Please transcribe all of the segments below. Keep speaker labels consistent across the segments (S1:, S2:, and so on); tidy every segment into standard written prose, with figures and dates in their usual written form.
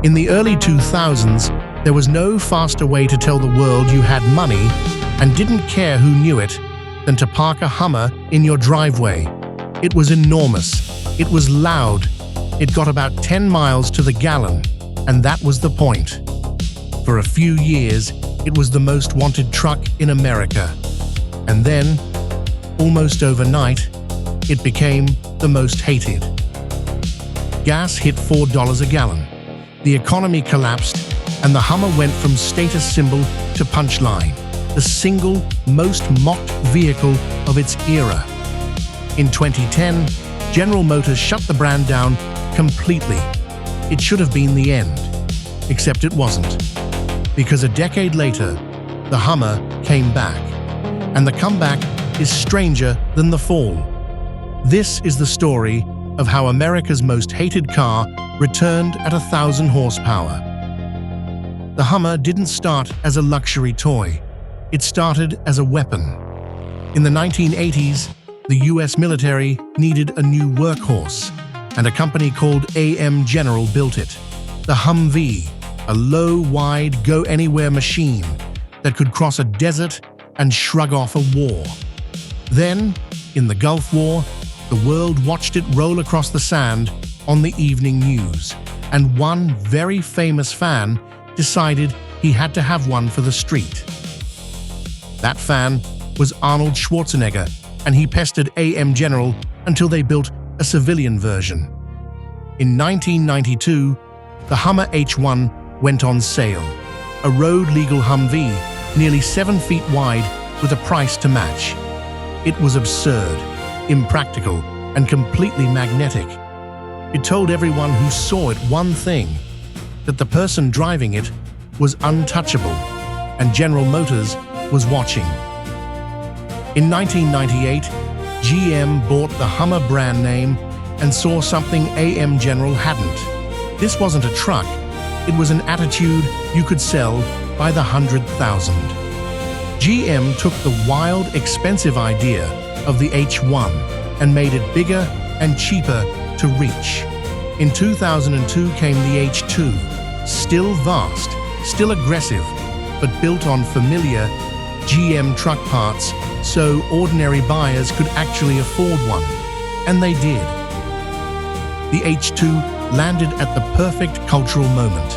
S1: In the early 2000s, there was no faster way to tell the world you had money and didn't care who knew it than to park a Hummer in your driveway. It was enormous. It was loud. It got about 10 miles to the gallon, and that was the point. For a few years, it was the most wanted truck in America. And then, almost overnight, it became the most hated. Gas hit $4 a gallon. The economy collapsed, and the Hummer went from status symbol to Punchline, the single most mocked vehicle of its era. In 2010, General Motors shut the brand down completely. It should have been the end, except it wasn't. Because a decade later, the Hummer came back, and the comeback is stranger than the fall. This is the story of how America's most hated car returned at 1,000 horsepower. The Hummer didn't start as a luxury toy. It started as a weapon. In the 1980s, the US military needed a new workhorse, and a company called AM General built it. The Humvee, a low, wide, go-anywhere machine that could cross a desert and shrug off a war. Then, in the Gulf War, the world watched it roll across the sand on the evening news, and one very famous fan decided he had to have one for the street. That fan was Arnold Schwarzenegger, and he pestered AM General until they built a civilian version. In 1992, the Hummer H1 went on sale, a road-legal Humvee, nearly 7 feet wide with a price to match. It was absurd, impractical, and completely magnetic. It told everyone who saw it one thing, that the person driving it was untouchable, and General Motors was watching. In 1998, GM bought the Hummer brand name and saw something AM General hadn't. This wasn't a truck, it was an attitude you could sell by the 100,000. GM took the wild, expensive idea of the H1 and made it bigger and cheaper to reach. In 2002 came the H2, still vast, still aggressive, but built on familiar GM truck parts so ordinary buyers could actually afford one. And they did. The H2 landed at the perfect cultural moment.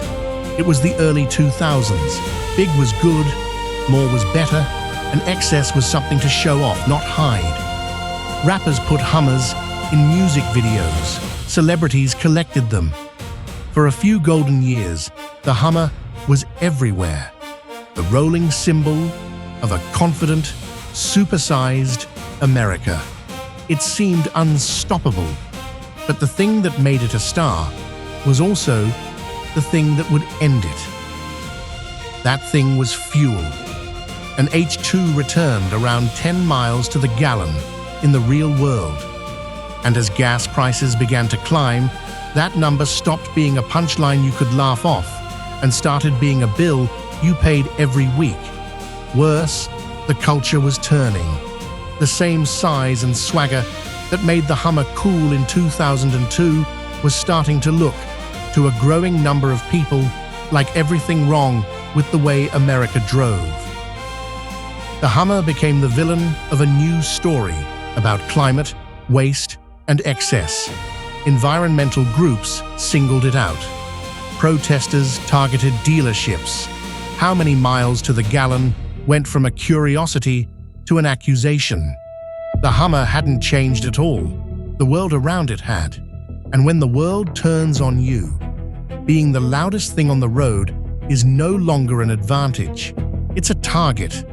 S1: It was the early 2000s. Big was good, more was better, and excess was something to show off, not hide. Rappers put Hummers in music videos. Celebrities collected them. For a few golden years, the Hummer was everywhere. The rolling symbol of a confident, supersized America. It seemed unstoppable. But the thing that made it a star was also the thing that would end it. That thing was fuel. An H2 returned around 10 miles to the gallon in the real world. And as gas prices began to climb, that number stopped being a punchline you could laugh off and started being a bill you paid every week. Worse, the culture was turning. The same size and swagger that made the Hummer cool in 2002 was starting to look, to a growing number of people, like everything wrong with the way America drove. The Hummer became the villain of a new story about climate, waste, and excess. Environmental groups singled it out. Protesters targeted dealerships. How many miles to the gallon went from a curiosity to an accusation. The Hummer hadn't changed at all. The world around it had. And when the world turns on you, being the loudest thing on the road is no longer an advantage. It's a target.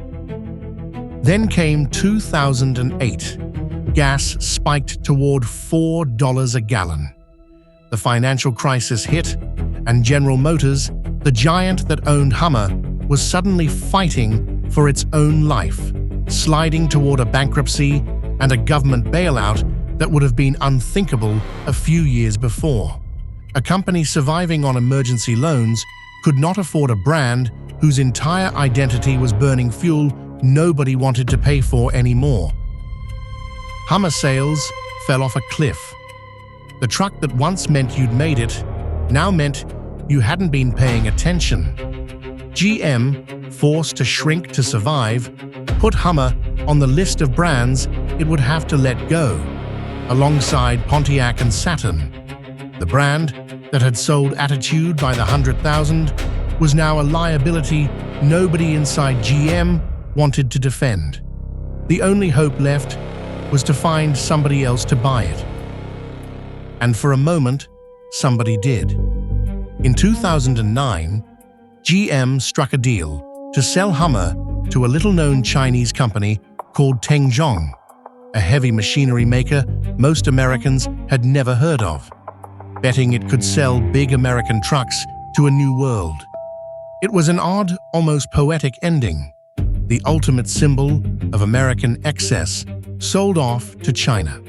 S1: Then came 2008. Gas spiked toward $4 a gallon. The financial crisis hit, and General Motors, the giant that owned Hummer, was suddenly fighting for its own life, sliding toward a bankruptcy and a government bailout that would have been unthinkable a few years before. A company surviving on emergency loans could not afford a brand whose entire identity was burning fuel nobody wanted to pay for anymore. Hummer sales fell off a cliff. The truck that once meant you'd made it now meant you hadn't been paying attention. GM, forced to shrink to survive, put Hummer on the list of brands it would have to let go, alongside Pontiac and Saturn. The brand that had sold Attitude by the 100,000 was now a liability nobody inside GM wanted to defend. The only hope left was to find somebody else to buy it. And for a moment, somebody did. In 2009, GM struck a deal to sell Hummer to a little-known Chinese company called Tengjong, a heavy machinery maker most Americans had never heard of, betting it could sell big American trucks to a new world. It was an odd, almost poetic ending, the ultimate symbol of American excess sold off to China.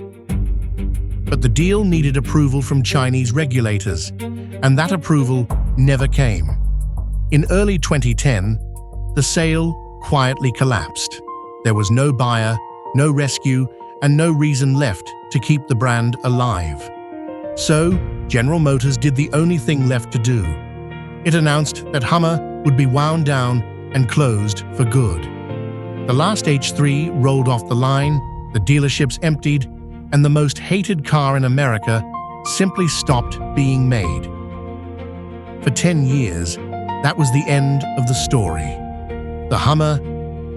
S1: But the deal needed approval from Chinese regulators, and that approval never came. In early 2010, the sale quietly collapsed. There was no buyer, no rescue, and no reason left to keep the brand alive. So, General Motors did the only thing left to do. It announced that Hummer would be wound down and closed for good. The last H3 rolled off the line, the dealerships emptied, and the most hated car in America simply stopped being made. For 10 years, that was the end of the story. The Hummer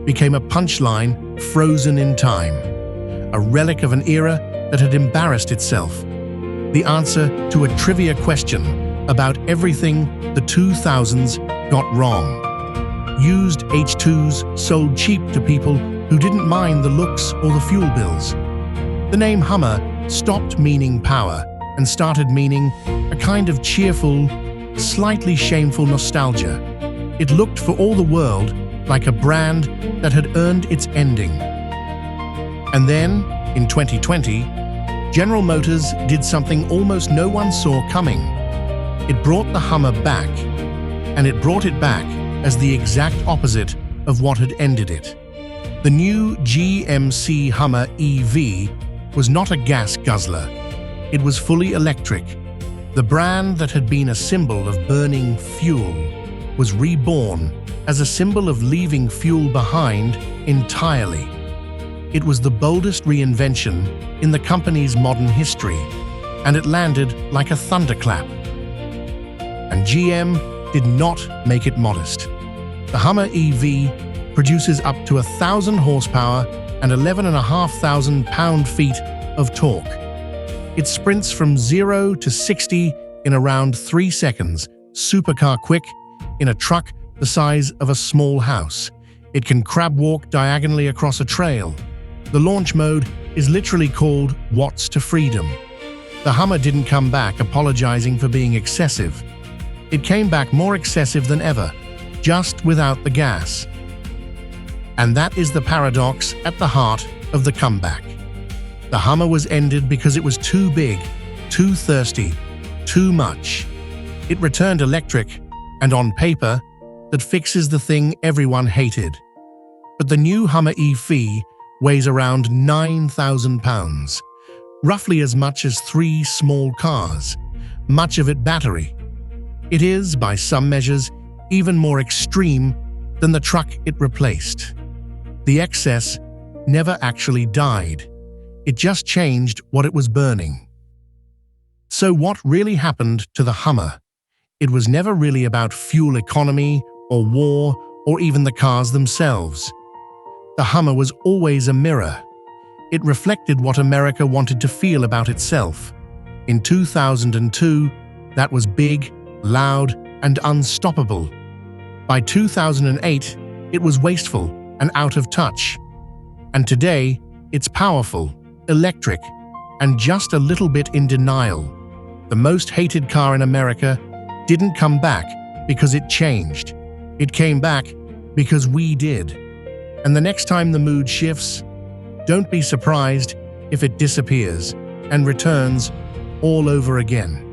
S1: became a punchline frozen in time, a relic of an era that had embarrassed itself, the answer to a trivia question about everything the 2000s got wrong. Used H2s sold cheap to people who didn't mind the looks or the fuel bills. The name Hummer stopped meaning power and started meaning a kind of cheerful, slightly shameful nostalgia. It looked for all the world like a brand that had earned its ending. And then, in 2020, General Motors did something almost no one saw coming. It brought the Hummer back, and it brought it back as the exact opposite of what had ended it. The new GMC Hummer EV was not a gas guzzler. It was fully electric. The brand that had been a symbol of burning fuel was reborn as a symbol of leaving fuel behind entirely. It was the boldest reinvention in the company's modern history, and it landed like a thunderclap. And GM did not make it modest. The Hummer EV produces up to 1,000 horsepower and 11,500 pound-feet of torque. It sprints from 0 to 60 in around 3 seconds, supercar quick, in a truck the size of a small house. It can crab walk diagonally across a trail. The launch mode is literally called Watts to Freedom. The Hummer didn't come back apologizing for being excessive. It came back more excessive than ever, just without the gas. And that is the paradox at the heart of the comeback. The Hummer was ended because it was too big, too thirsty, too much. It returned electric, and on paper, that fixes the thing everyone hated. But the new Hummer EV weighs around 9,000 pounds, roughly as much as 3 small cars, much of it battery. It is, by some measures, even more extreme than the truck it replaced. The excess never actually died. It just changed what it was burning. So what really happened to the Hummer? It was never really about fuel economy or war or even the cars themselves. The Hummer was always a mirror. It reflected what America wanted to feel about itself. In 2002, that was big, loud, and unstoppable. By 2008, it was wasteful and out of touch. And today, it's powerful, electric, and just a little bit in denial. The most hated car in America didn't come back because it changed. It came back because we did. And the next time the mood shifts, don't be surprised if it disappears and returns all over again.